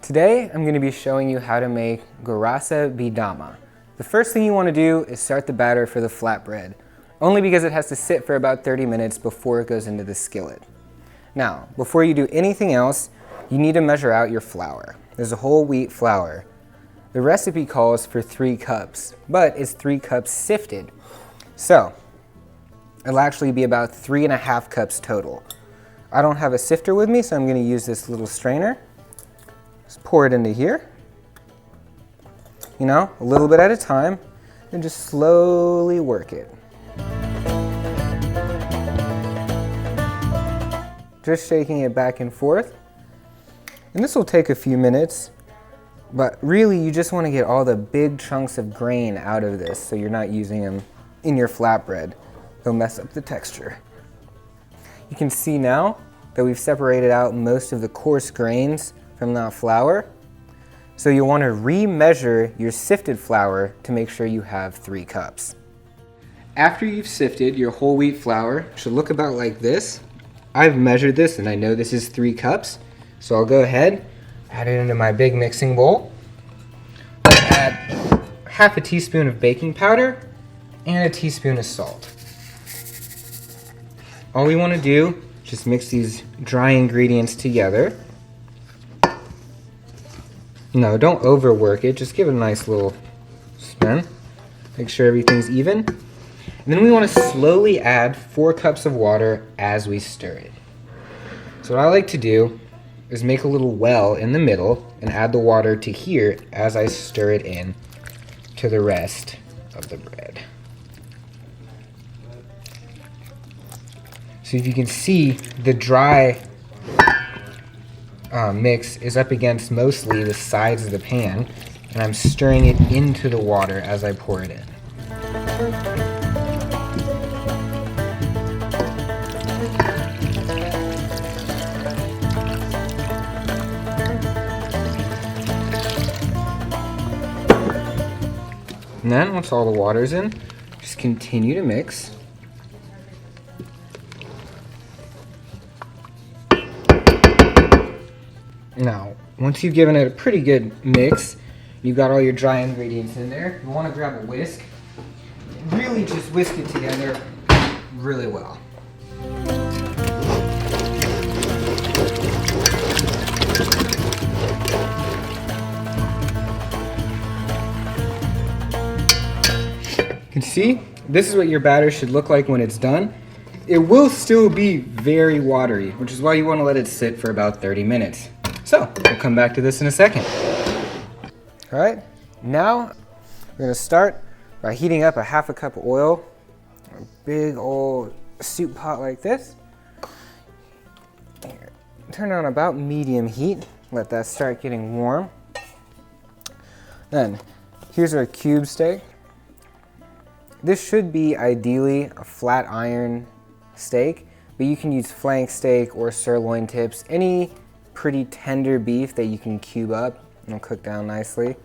Today, I'm going to be showing you how to make Goraasa Dama. The first thing you want to do is start the batter for the flatbread, only because it has to sit for about 30 minutes before it goes into the skillet. Now, before you do anything else, you need to measure out your flour. There's a whole wheat flour. The recipe calls for 3 cups, but it's 3 cups sifted. So, it'll actually be about 3.5 cups total. I don't have a sifter with me, so I'm going to use this little strainer. Just pour it into here, a little bit at a time, and just slowly work it. Just shaking it back and forth. And this will take a few minutes, but really you just want to get all the big chunks of grain out of this so you're not using them in your flatbread. They'll mess up the texture. You can see now that we've separated out most of the coarse grains from that flour. So you'll want to re-measure your sifted flour to make sure you have 3 cups. After you've sifted, your whole wheat flour should look about like this. I've measured this and I know this is 3 cups. So I'll go ahead, add it into my big mixing bowl. Add half a teaspoon of baking powder and a teaspoon of salt. All we want to do is just mix these dry ingredients together. No, don't overwork it, just give it a nice little spin. Make sure everything's even. And then we want to slowly add 4 cups of water as we stir it. So what I like to do is make a little well in the middle and add the water to here as I stir it in to the rest of the bread. So if you can see, the dry mix is up against mostly the sides of the pan, and I'm stirring it into the water as I pour it in. And then once all the water's in, just continue to mix. Now, once you've given it a pretty good mix, you've got all your dry ingredients in there, you want to grab a whisk and really just whisk it together really well. You can see, this is what your batter should look like when it's done. It will still be very watery, which is why you want to let it sit for about 30 minutes. So, we'll come back to this in a second. All right, now we're gonna start by heating up a half a cup of oil, a big old soup pot like this. Turn it on about medium heat, let that start getting warm. Then, here's our cube steak. This should be ideally a flat iron steak, but you can use flank steak or sirloin tips, any pretty tender beef that you can cube up and it'll cook down nicely.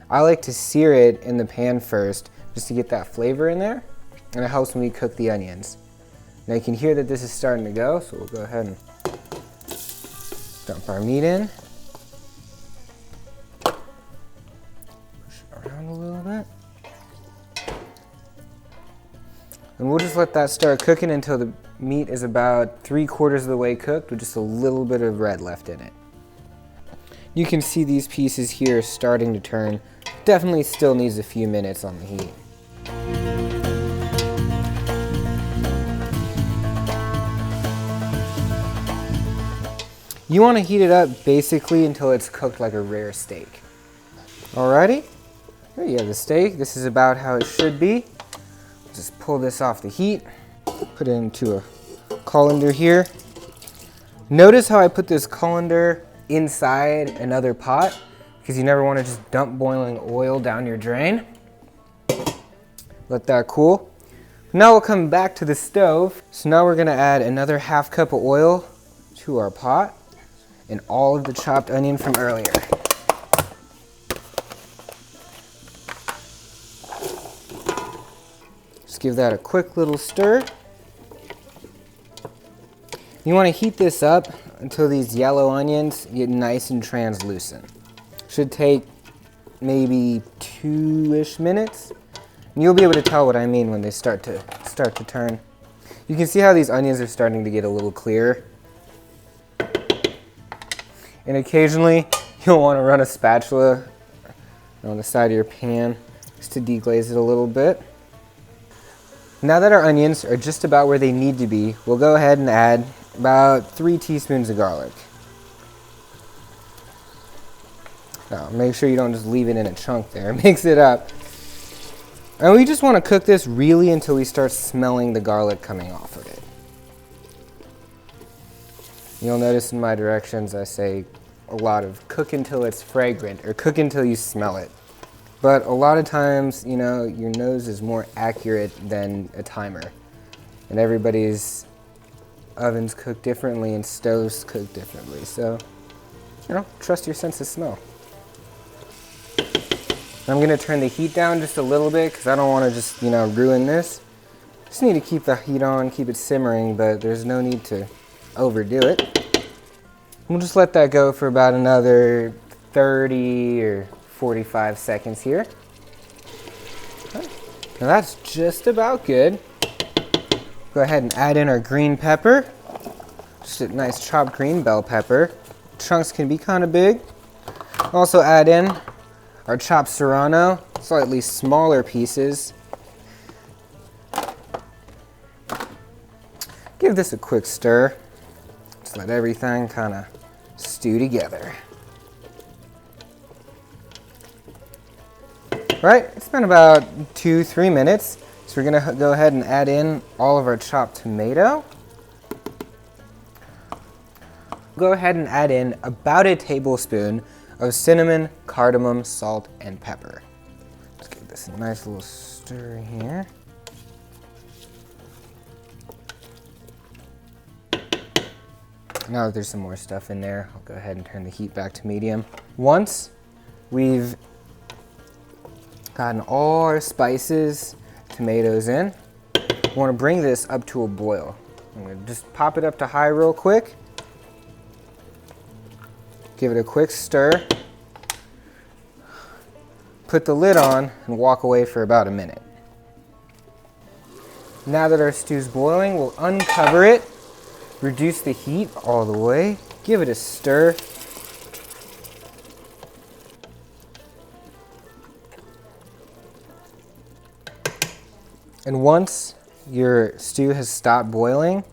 I like to sear it in the pan first just to get that flavor in there, and it helps when we cook the onions. Now you can hear that this is starting to go, so we'll go ahead and dump our meat in. Push it around a little bit. And we'll just let that start cooking until the meat is about 3/4 of the way cooked with just a little bit of red left in it. You can see these pieces here starting to turn. Definitely still needs a few minutes on the heat. You want to heat it up basically until it's cooked like a rare steak. Alrighty, here you have the steak. This is about how it should be. Just pull this off the heat, put it into a colander here. Notice how I put this colander inside another pot, because you never want to just dump boiling oil down your drain. Let that cool. Now we'll come back to the stove. So now we're gonna add another half cup of oil to our pot and all of the chopped onion from earlier. Just give that a quick little stir. You want to heat this up until these yellow onions get nice and translucent. Should take maybe 2-ish minutes. And you'll be able to tell what I mean when they start to turn. You can see how these onions are starting to get a little clearer. And occasionally you'll want to run a spatula on the side of your pan just to deglaze it a little bit. Now that our onions are just about where they need to be, we'll go ahead and add about 3 teaspoons of garlic. Now, make sure you don't just leave it in a chunk there. Mix it up. And we just want to cook this really until we start smelling the garlic coming off of it. You'll notice in my directions I say a lot of cook until it's fragrant or cook until you smell it. But a lot of times, you know, your nose is more accurate than a timer. And everybody's ovens cook differently and stoves cook differently. So, you know, trust your sense of smell. I'm gonna turn the heat down just a little bit because I don't want to just, you know, ruin this. Just need to keep the heat on, keep it simmering, but there's no need to overdo it. We'll just let that go for about another 30 or 45 seconds here. Okay. Now that's just about good. Go ahead and add in our green pepper. Just a nice chopped green bell pepper. Chunks can be kind of big. Also add in our chopped serrano, slightly smaller pieces. Give this a quick stir. Just let everything kind of stew together. Right, it's been about 2-3 minutes. So we're gonna go ahead and add in all of our chopped tomato. Go ahead and add in about a tablespoon of cinnamon, cardamom, salt, and pepper. Let's give this a nice little stir here. Now that there's some more stuff in there, I'll go ahead and turn the heat back to medium. Once we've gotten all our spices, tomatoes in, we want to bring this up to a boil. I'm going to just pop it up to high real quick. Give it a quick stir. Put the lid on and walk away for about a minute. Now that our stew's boiling, we'll uncover it, reduce the heat all the way, give it a stir. And once your stew has stopped boiling,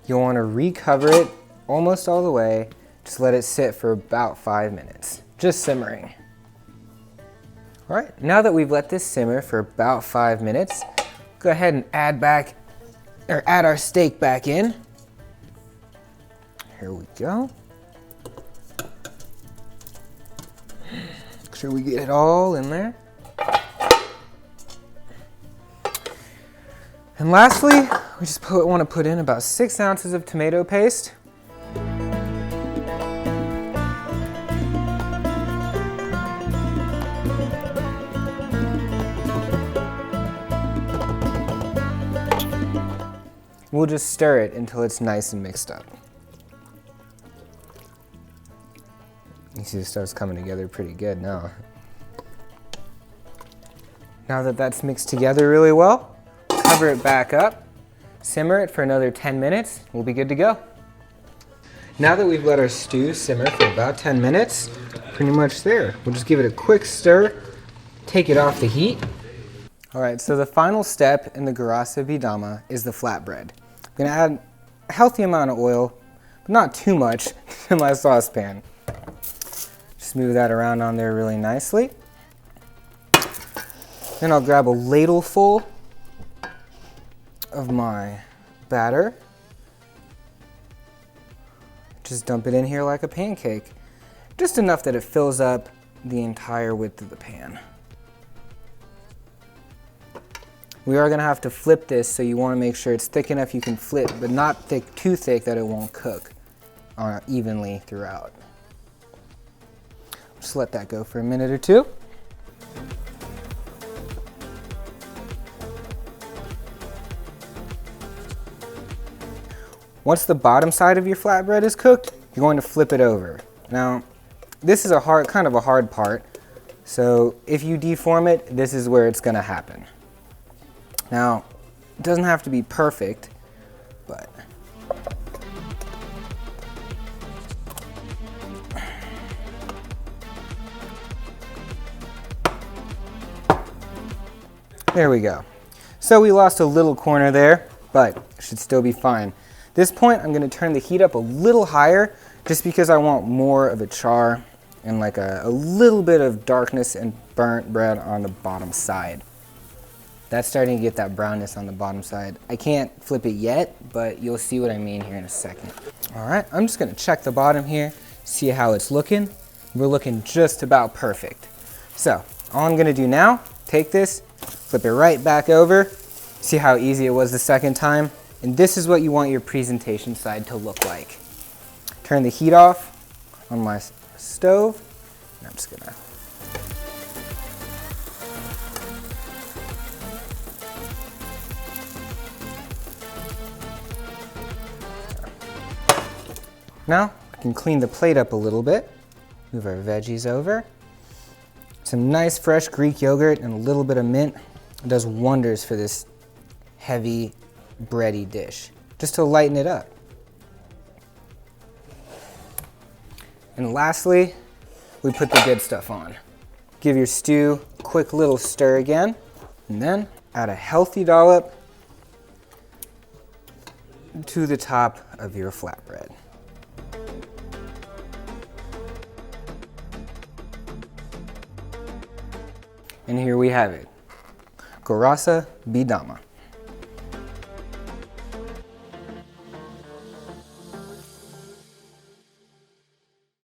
you'll want to recover it almost all the way. Just let it sit for about 5 minutes, just simmering. All right, now that we've let this simmer for about 5 minutes, go ahead and add our steak back in. Here we go. Make sure we get it all in there. And lastly, we just want to put in about 6 ounces of tomato paste. We'll just stir it until it's nice and mixed up. You see the stuff's coming together pretty good now. Now that that's mixed together really well, cover it back up, simmer it for another 10 minutes, we'll be good to go. Now that we've let our stew simmer for about 10 minutes, pretty much there. We'll just give it a quick stir, take it off the heat. All right, so the final step in the Goraasa Dama is the flatbread. I'm gonna add a healthy amount of oil, but not too much, to my saucepan. Just move that around on there really nicely. Then I'll grab a ladle full of my batter. Just dump it in here like a pancake. Just enough that it fills up the entire width of the pan. We are gonna have to flip this, so you wanna make sure it's thick enough you can flip, but not too thick that it won't cook evenly throughout. Just let that go for a minute or two. Once the bottom side of your flatbread is cooked, you're going to flip it over. Now, this is kind of a hard part, so if you deform it, this is where it's gonna happen. Now, it doesn't have to be perfect, but there we go. So we lost a little corner there, but it should still be fine. At this point, I'm gonna turn the heat up a little higher just because I want more of a char and like a little bit of darkness and burnt bread on the bottom side. That's starting to get that brownness on the bottom side. I can't flip it yet, but you'll see what I mean here in a second. All right, I'm just gonna check the bottom here, see how it's looking. We're looking just about perfect. So all I'm gonna do now, take this, flip it right back over, see how easy it was the second time. And this is what you want your presentation side to look like. Turn the heat off on my stove, and I'm just gonna now I can clean the plate up a little bit, move our veggies over. Some nice fresh Greek yogurt and a little bit of mint. It does wonders for this heavy, bready dish, just to lighten it up. And lastly, we put the good stuff on. Give your stew a quick little stir again, and then add a healthy dollop to the top of your flatbread. And here we have it, Goraasa Dama.